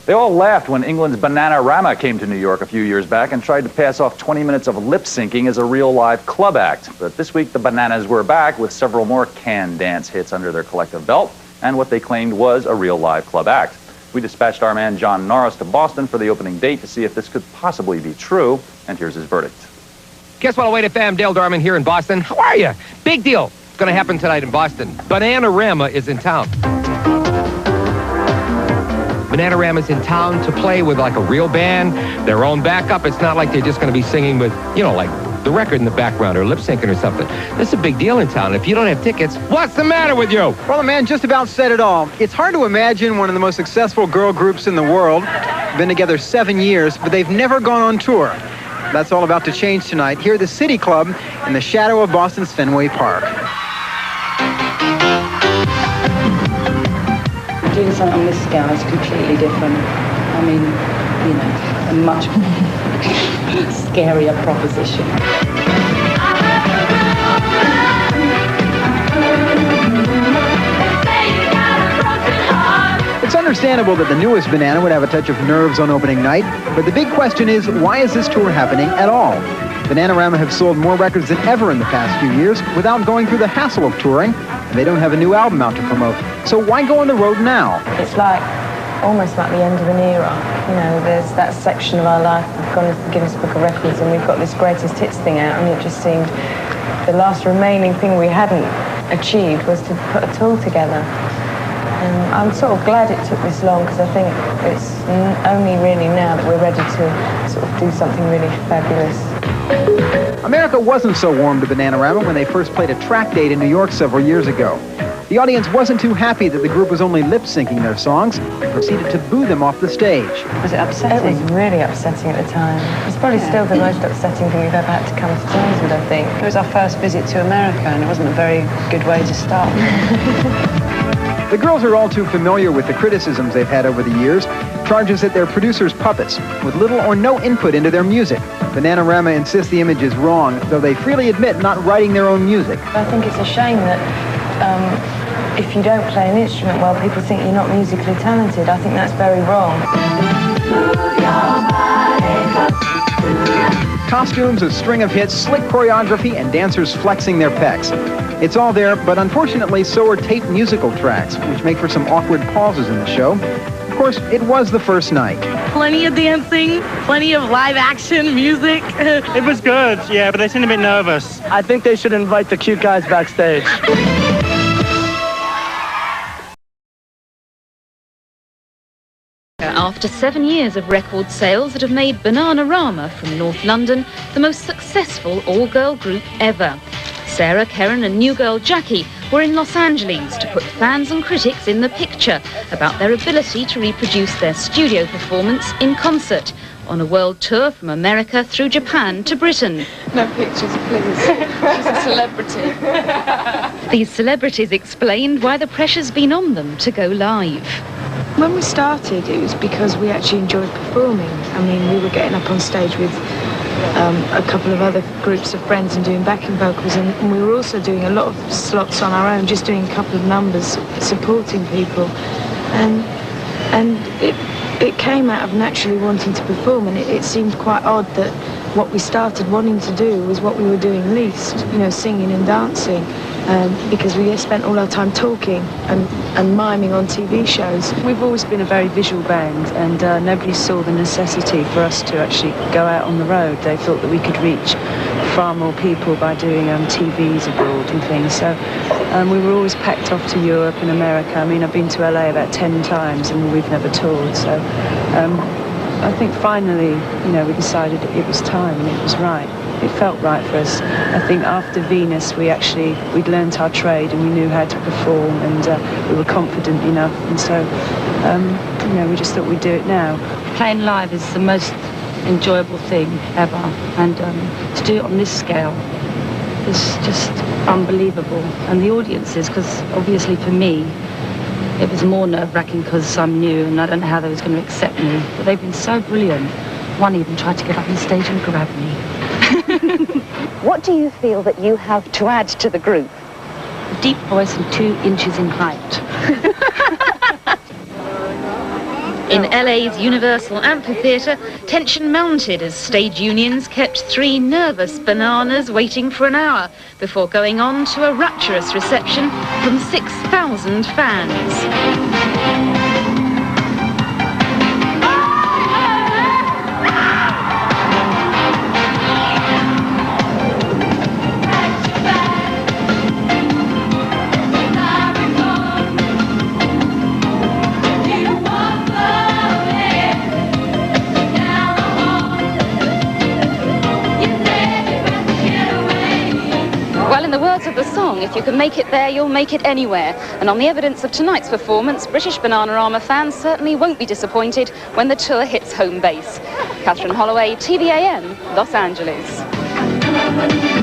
They all laughed when England's Bananarama came to New York a few years back and tried to pass off 20 minutes of lip-syncing as a real live club act. But this week, the Bananas were back with several more can dance hits under their collective belt and what they claimed was a real live club act. We dispatched our man John Norris to Boston for the opening date to see if this could possibly be true, and here's his verdict. Guess what, away fam, Dale Darman here in Boston. How are you? Big deal. It's going to happen tonight in Boston. Bananarama is in town. Bananarama's in town to play with like a real band, their own backup. It's not like they're just going to be singing with, you know, like the record in the background or lip syncing or something. This is a big deal in town. If you don't have tickets, what's the matter with you? Well, the man just about said it all. It's hard to imagine one of the most successful girl groups in the world. Been together 7 years, but they've never gone on tour. That's all about to change tonight here at the City Club in the shadow of Boston's Fenway Park. Doing something on this scale is completely different. I mean, you know, a much scarier proposition. It's understandable that the newest Banana would have a touch of nerves on opening night, but the big question is, why is this tour happening at all? Bananarama have sold more records than ever in the past few years without going through the hassle of touring, and they don't have a new album out to promote. So why go on the road now? It's like almost like the end of an era. You know, there's that section of our life. We've gone to the Guinness Book of Records and we've got this greatest hits thing out, and it just seemed the last remaining thing we hadn't achieved was to put a tour together. And I'm sort of glad it took this long, because I think it's only really now that we're ready to sort of do something really fabulous. America wasn't so warm to Bananarama when they first played a track date in New York several years ago. The audience wasn't too happy that the group was only lip-syncing their songs and proceeded to boo them off the stage. Was it upsetting? It was really upsetting at the time. It's probably still the most upsetting thing we've ever had to come to terms with, I think. It was our first visit to America, and it wasn't a very good way to start. The girls are all too familiar with the criticisms they've had over the years, charges that they're producers' puppets, with little or no input into their music. Bananarama insists the image is wrong, though they freely admit not writing their own music. I think it's a shame that if you don't play an instrument well, people think you're not musically talented. I think that's very wrong. Costumes, a string of hits, slick choreography, and dancers flexing their pecs. It's all there, but unfortunately so are taped musical tracks, which make for some awkward pauses in the show. Of course, it was the first night. Plenty of dancing, plenty of live action, music. It was good, yeah, but they seemed a bit nervous. I think they should invite the cute guys backstage. After 7 years of record sales that have made Bananarama from North London the most successful all-girl group ever. Sarah, Karen and new girl Jackie were in Los Angeles to put fans and critics in the picture about their ability to reproduce their studio performance in concert on a world tour from America through Japan to Britain. No pictures, please. She's a celebrity. These celebrities explained why the pressure's been on them to go live. When we started, it was because we actually enjoyed performing. I mean, we were getting up on stage with a couple of other groups of friends and doing backing vocals, and we were also doing a lot of slots on our own, just doing a couple of numbers, supporting people. And it came out of naturally wanting to perform, and it seemed quite odd that what we started wanting to do was what we were doing least, you know, singing and dancing. Because we spent all our time talking and miming on TV shows. We've always been a very visual band, and nobody saw the necessity for us to actually go out on the road. They thought that we could reach far more people by doing TVs abroad and things. So we were always packed off to Europe and America. I mean, I've been to LA about 10 times and we've never toured. So I think finally, you know, we decided it was time and it was right. It felt right for us. I think after Venus, we'd learnt our trade and we knew how to perform, and we were confident enough, and so, you know, we just thought we'd do it now. Playing live is the most enjoyable thing ever, and to do it on this scale is just unbelievable. And the audiences, because obviously for me, it was more nerve-wracking because I'm new and I don't know how they was going to accept me, but they've been so brilliant. One even tried to get up on stage and grab me. What do you feel that you have to add to the group? A deep voice and 2 inches in height. In LA's Universal Amphitheatre, tension mounted as stage unions kept 3 nervous bananas waiting for an hour before going on to a rapturous reception from 6,000 fans. Well, in the words of the song, if you can make it there, you'll make it anywhere. And on the evidence of tonight's performance, British Bananarama fans certainly won't be disappointed when the tour hits home base. Catherine Holloway, TVAM, Los Angeles.